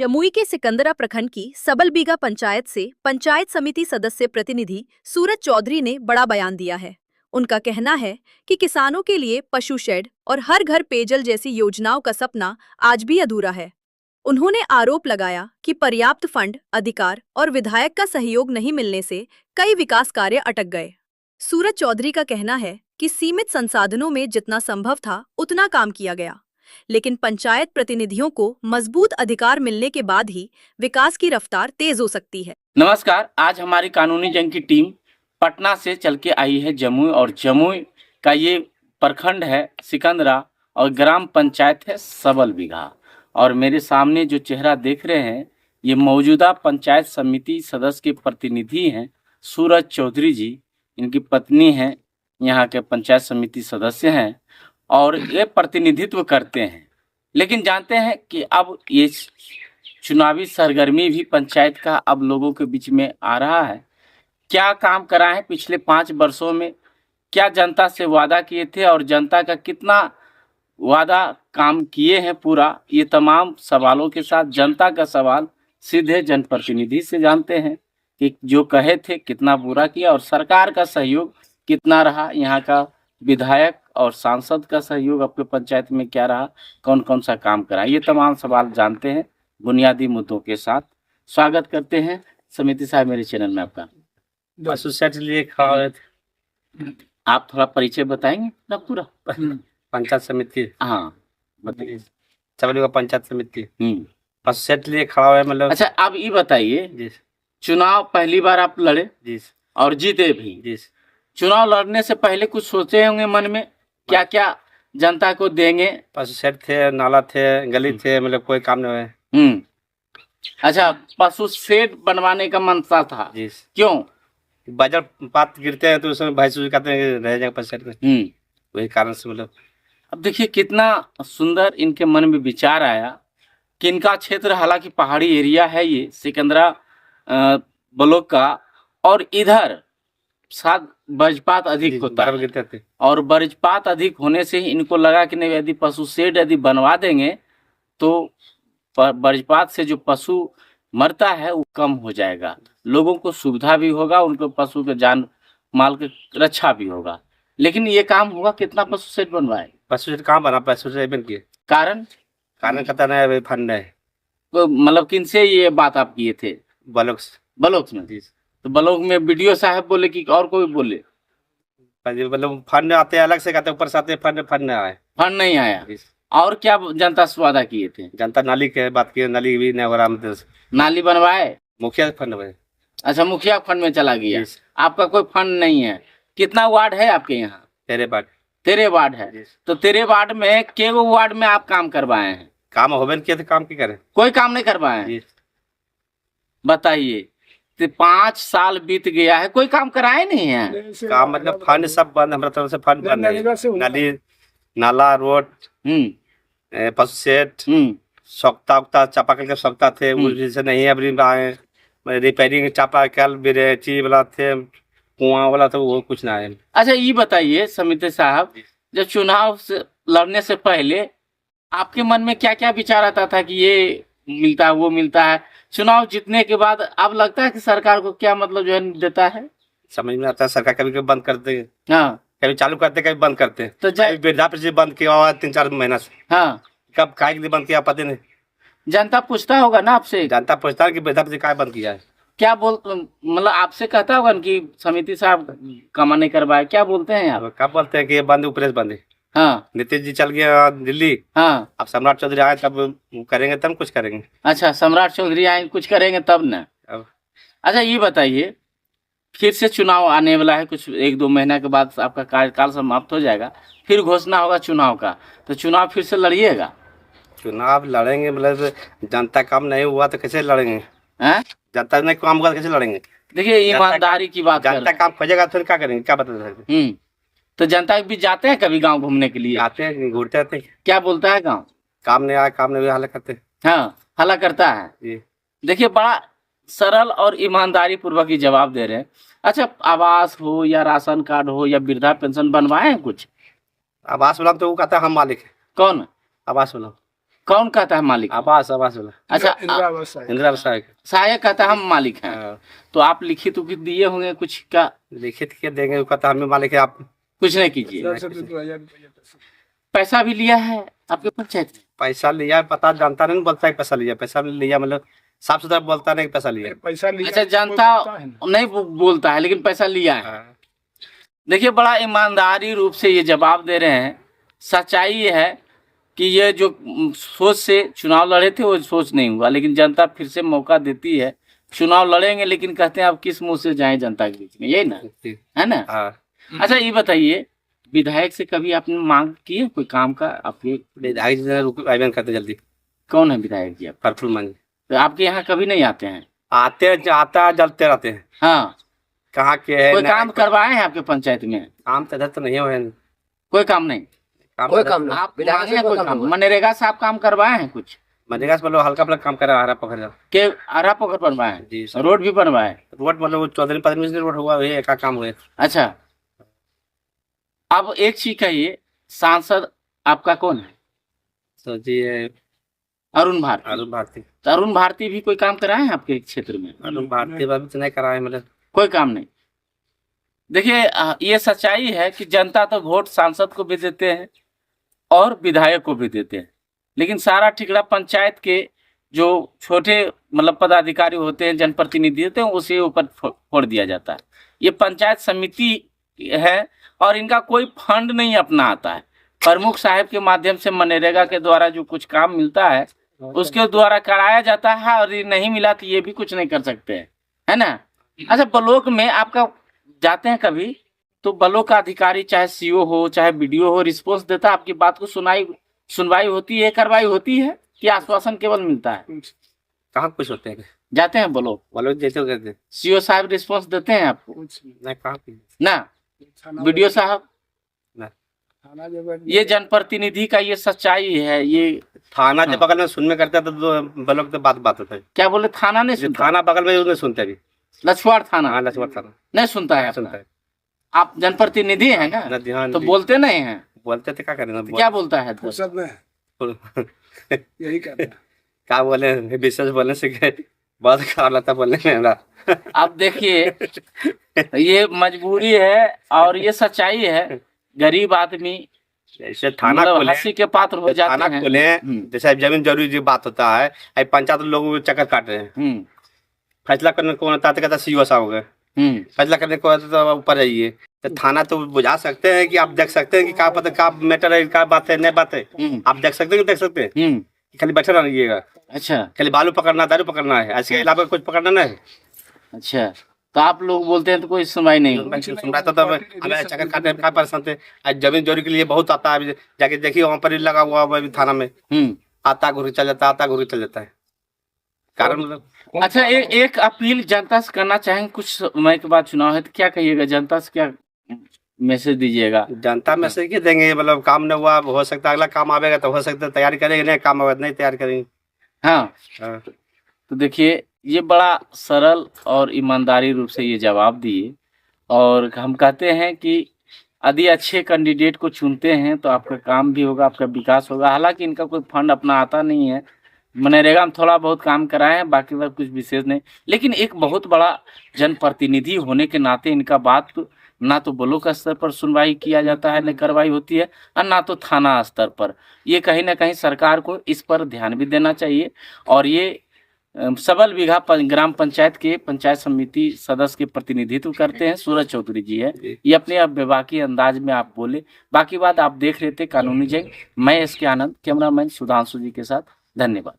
जमुई के सिकंदरा प्रखंड की सबलबीघा पंचायत से पंचायत समिति सदस्य प्रतिनिधि सूरज चौधरी ने बड़ा बयान दिया है। उनका कहना है कि किसानों के लिए पशु शेड और हर घर पेयजल जैसी योजनाओं का सपना आज भी अधूरा है। उन्होंने आरोप लगाया कि पर्याप्त फंड, अधिकार और विधायक का सहयोग नहीं मिलने से कई विकास कार्य अटक गए। सूरज चौधरी का कहना है कि सीमित संसाधनों में जितना संभव था उतना काम किया गया, लेकिन पंचायत प्रतिनिधियों को मजबूत अधिकार मिलने के बाद ही विकास की रफ्तार तेज हो सकती है। नमस्कार, आज हमारी कानूनी जंग की टीम पटना से चल के आई है जमुई, और जमुई का ये प्रखंड है सिकंदरा और ग्राम पंचायत है सबलबीघा। और मेरे सामने जो चेहरा देख रहे हैं ये मौजूदा पंचायत समिति सदस्य के प्रतिनिधि हैं सूरज चौधरी जी। इनकी पत्नी हैं, यहाँ के पंचायत समिति सदस्य हैं और ये प्रतिनिधित्व करते हैं। लेकिन जानते हैं कि अब ये चुनावी सरगर्मी भी पंचायत का अब लोगों के बीच में आ रहा है। क्या काम करा है पिछले 5 वर्षों में, क्या जनता से वादा किए थे और जनता का कितना वादा काम किए हैं पूरा, ये तमाम सवालों के साथ जनता का सवाल सीधे जनप्रतिनिधि से जानते हैं कि जो कहे थे कितना पूरा किया और सरकार का सहयोग कितना रहा, यहाँ का विधायक और सांसद का सहयोग आपके पंचायत में क्या रहा, कौन कौन सा काम करा, ये तमाम सवाल जानते हैं बुनियादी मुद्दों के साथ। स्वागत करते हैं समिति साहब मेरे चैनल में आपका। आप थोड़ा परिचय बताएंगे ना पूरा? पंचायत समिति, हाँ बताइए। सबलबीघा पंचायत समिति पशु सेट लिए खड़ा हुआ है, मतलब। अच्छा, आप ये बताइए, जी चुनाव पहली बार आप लड़े जी और जीते भी। जी। चुनाव लड़ने से पहले कुछ सोचे होंगे मन में, क्या क्या जनता को देंगे? पशु सेट थे, नाला थे, गली थे, मतलब कोई काम नहीं हुए। अच्छा, पशु शेड बनवाने का मनसा था जी। क्यों? बाजार पात गिरते हैं तो उसमें भैंस कहते हैं रह जाएंगे पशु सेट में, वही कारण से मतलब। अब देखिए कितना सुंदर इनके मन में विचार आया कि इनका क्षेत्र हालांकि पहाड़ी एरिया है, ये सिकंदरा ब्लॉक का, और इधर साथ वज्रपात अधिक होता है गिरते थे। और वज्रपात अधिक होने से ही इनको लगा कि नहीं, यदि पशु शेड यदि बनवा देंगे तो वज्रपात से जो पशु मरता है वो कम हो जाएगा, लोगों को सुविधा भी होगा, उनको पशु के जान माल की रक्षा भी होगा। लेकिन ये काम होगा कितना पशु शेड बनवाए? पशु शेड कहाँ बना, पशु शेड बन किए, कारण कहता नहीं फंड है। तो मतलब किनसे ये बात आप किए थे? ब्लॉक में। तो ब्लॉक में बीडीओ साहब बोले कि और कोई बोले? मतलब फंड आते हैं अलग से, कहते ऊपर से आते हैं, फंड आए, फंड नहीं आया। और क्या जनता से वादा किए थे? जनता नाली के बात की, नाली भी नहीं हो रहा, मतलब नाली बनवाए, मुखिया फंड में। अच्छा, मुखिया फंड में चला गया, आपका कोई फंड नहीं है। कितना वार्ड है आपके यहाँ? 13 वार्ड है। तो 13 वार्ड में के वो वार्ड में आप काम करवाए हैं? काम हो किया थे, काम की करें, कोई काम नहीं करवाए। बताइए, 5 साल बीत गया है, कोई काम कराए नहीं है। काम मतलब फंड सब बंद, हमारे तरफ से फंड बंद है। नाली, नाला, रोड, पशु सेट, सख्ता चापाकल के सख्ता थे, उसे नहीं है। अभी रिपेयरिंग चापाकल बिरेची वाला थे, कुआं वाला था, वो कुछ ना है। अच्छा, ये बताइए समिति साहब, जब चुनाव से लड़ने से पहले आपके मन में क्या क्या विचार आता था कि ये मिलता है वो मिलता है? चुनाव जीतने के बाद अब लगता है कि सरकार को क्या मतलब जो है देता है? समझ में आता है, सरकार कभी कभी बंद करते हैं, हाँ, कभी चालू करते, कभी बंद करते हैं। तो वृद्धा पेंशन बंद किया हुआ 3-4 महीना से, हाँ, कब काय बंद किया पता नहीं। जनता पूछता होगा ना आपसे? जनता पूछता है कि वृद्धा पेंशन काय बंद किया है, क्या मतलब आपसे कहता होगा कि समिति साहब कमा नहीं करवाए, क्या बोलते हैं आप? कब बोलते हैं कि ये बंद, ऊपर बंद है। हाँ, नीतीश जी चल गया दिल्ली, हाँ, अब सम्राट चौधरी आए तब करेंगे, तब कुछ करेंगे। अच्छा, सम्राट चौधरी आए कुछ करेंगे तब ना। अच्छा, ये बताइए, फिर से चुनाव आने वाला है, कुछ 1-2 महीना के बाद आपका कार्यकाल समाप्त हो जाएगा, फिर घोषणा होगा चुनाव का, तो चुनाव फिर से लड़िएगा? चुनाव लड़ेंगे, मतलब जनता काम नहीं हुआ तो कैसे लड़ेंगे? जनता ने काम हुआ तो कैसे लड़ेंगे? देखिए, ईमानदारी की बात, जनता काम खोजेगा तो क्या करेंगे, क्या बता सकते? तो जनता भी जाते हैं कभी गांव घूमने के लिए? आते हैं, घूरते रहते हैं। क्या बोलता है गांव? काम नहीं आया, काम नहीं हुआ, हल्ला करते हैं। हाँ, हल्ला करता है। देखिए, बड़ा सरल और ईमानदारी पूर्वक ही जवाब दे रहे हैं। अच्छा, आवास हो या राशन कार्ड हो या वृद्धा पेंशन बनवाए हैं कुछ? आवास वाला तो वो कहता है हम मालिक है। कौन? आवास वाला कौन कहता है मालिक? आवास आवास वाला अच्छा इंदिरा आवास सहायक। सहायक कहता है हम मालिक हैं। हाँ। तो आप लिखित उखित दिए होंगे कुछ का? लिखित के देंगे, वो कहता हमें मालिक है, आप कुछ नहीं कीजिए। पैसा भी लिया है आपके पंचायत में? पैसा लिया, पता जानता नहीं बोलता है पैसा लिया। पैसा लिया मतलब साफ सुथरा बोलता नहीं कि पैसा लिया। पैसा लिया अच्छा, जानता नहीं बोलता है लेकिन पैसा लिया है। हाँ। देखिए, बड़ा ईमानदारी रूप से ये जवाब दे रहे हैं। सच्चाई ये है कि ये जो सोच से चुनाव लड़े थे वो सोच नहीं हुआ, लेकिन जनता फिर से मौका देती है। चुनाव लड़ेंगे लेकिन कहते हैं अब किस मुंह से जाएं जनता के बीच में, यही ना है ना? हाँ। अच्छा, ये बताइए, विधायक से कभी आपने मांग की है कोई काम का? आपके विधायक जी जरा रुको, आवेदन करते जल्दी। कौन है विधायक जी? आप प्रफुल्ल मांझी तो आपके यहाँ कभी नहीं आते हैं? आता जलते रहते हैं। हाँ, कहाँ के है? कोई काम करवाए हैं आपके पंचायत में? काम तो इधर तो नहीं हुए। कोई काम नहीं? कोई काम आप मांगे हैं कोई काम? मनरेगा से आप काम करवाए हैं कुछ? मनरेगा से मतलब हल्का फुल्का काम करा, हरा पकड़ के आरा पोखर बनवाए हैं? जी सर। रोड भी बनवाए? रोड मतलब 14-15 रोड हुआ है, एक काम हुए। अच्छा, अब एक चीज कहिए, सांसद आपका कौन है? तो जी अरुण भारती। अरुण भारती। तो अरुण भारती भी कोई काम कराए हैं आपके क्षेत्र में? अरुण भारती अभी तो नहीं कराए, मतलब कोई काम नहीं। देखिए, ये सच्चाई है कि जनता तो वोट सांसद को भी देते हैं और विधायक को भी देते हैं, लेकिन सारा ठिकरा पंचायत के जो छोटे मतलब पदाधिकारी होते हैं, जनप्रतिनिधि होते हैं, उसी ऊपर फोड़ दिया जाता है। ये पंचायत समिति है और इनका कोई फंड नहीं अपना आता है। प्रमुख साहब के माध्यम से मनरेगा के द्वारा जो कुछ काम मिलता है उसके द्वारा कराया जाता है, और ये नहीं मिला तो ये भी कुछ नहीं कर सकते हैं, है ना? अच्छा, ब्लॉक में आपका जाते हैं कभी तो ब्लॉक का अधिकारी चाहे सीओ हो चाहे बीडीओ हो, रिस्पॉन्स देता है? आपकी बात को सुनवाई होती है, कार्रवाई होती है कि आश्वासन केवल मिलता है? कहाँ कुछ होते हैं? जाते हैं ब्लॉक जैसे कहते सीओ साहब रिस्पॉन्स देते हैं आपको? नहीं, कहाँ ना वीडियो साहब? ना। ये जनप्रतिनिधि का ये सच्चाई है। ये थाना जब बगल में सुनने करते हैं तो ब्लॉक तो बात होता है। क्या बोले? थाना नहीं सुनता? थाना बगल में उन्हें सुनते अभी। लछवाड़ थाना? हाँ, लछवाड़ थाना नहीं सुनता है? सुनता है। आप जनप्रतिनिधि हैं ना, ध्यान तो बोलते नहीं हैं? बोलते थे, क्या करें? क्या बोलता है? यही करना। क्या बोले, विशेष बोलने से बहुत खराब लगता बोलने में हमरा। अब देखिए, ये मजबूरी है और ये सच्चाई है। गरीब आदमी जैसे थाना मतलब खोले, हंसी के पात्र हो जाते थाना हैं। खोले, जैसे जमीन जरूरी जो बात होता है, अब पंचायत लोगों को चक्कर काट रहे हैं। फैसला करने को होता है, कहता सीओ साहब हो गए, फैसला करने को तो ऊपर जाइए। तो थाना तो बुझा सकते हैं कि आप देख सकते हैं कि क्या पता क्या मैटर है, क्या बात है, नहीं बात है, आप देख सकते हैं, देख सकते हैं। खाली बैठे ना रहिएगा। अच्छा, खाली बालू पकड़ना, दारू पकड़ना है, इसके अलावा कुछ पकड़ना नहीं। अच्छा, तो आप लोग बोलते हैं तो कोई सुनवाई नहीं होगी? सुनवाई तो हमें चक्कर काटने में क्या परेशान थे। आज जमीन चोरी के लिए बहुत आता है, जाके देखिए वहाँ पर ही लगा हुआ है थाना में, आता घुरी चल जाता है, आता घुरी चल जाता है। कारण मतलब अच्छा, एक अपील जनता से करना चाहेंगे, कुछ समय के बाद चुनाव है तो क्या कहिएगा जनता से, क्या मैसेज दीजिएगा? जनता मैसेज क्या देंगे, मतलब काम नहीं हुआ, हो सकता है अगला काम आवेगा तो हो सकता है तैयारी करेंगे, नहीं काम होगा नहीं तैयार करेंगे। हाँ, तो देखिए, ये बड़ा सरल और ईमानदारी रूप से ये जवाब दिए, और हम कहते हैं कि यदि अच्छे कैंडिडेट को चुनते हैं तो आपका काम भी होगा, आपका विकास होगा। हालांकि इनका कोई फंड अपना आता नहीं है, मनरेगा में थोड़ा बहुत काम कराए हैं, बाकी सब कुछ विशेष नहीं, लेकिन एक बहुत बड़ा जनप्रतिनिधि होने के नाते इनका बात ना तो ब्लॉक स्तर पर सुनवाई किया जाता है, न कार्रवाई होती है, और ना तो थाना स्तर पर। ये कहीं ना कहीं सरकार को इस पर ध्यान भी देना चाहिए। और ये सबल बीघा ग्राम पंचायत के पंचायत समिति सदस्य के प्रतिनिधित्व करते हैं सूरज चौधरी जी है। ये अपने अब बेबाकी अंदाज में आप बोले, बाकी बात आप देख रहे थे कानूनी जंग। मैं इसके आनंद, कैमरामैन सुधांशु जी के साथ, धन्यवाद।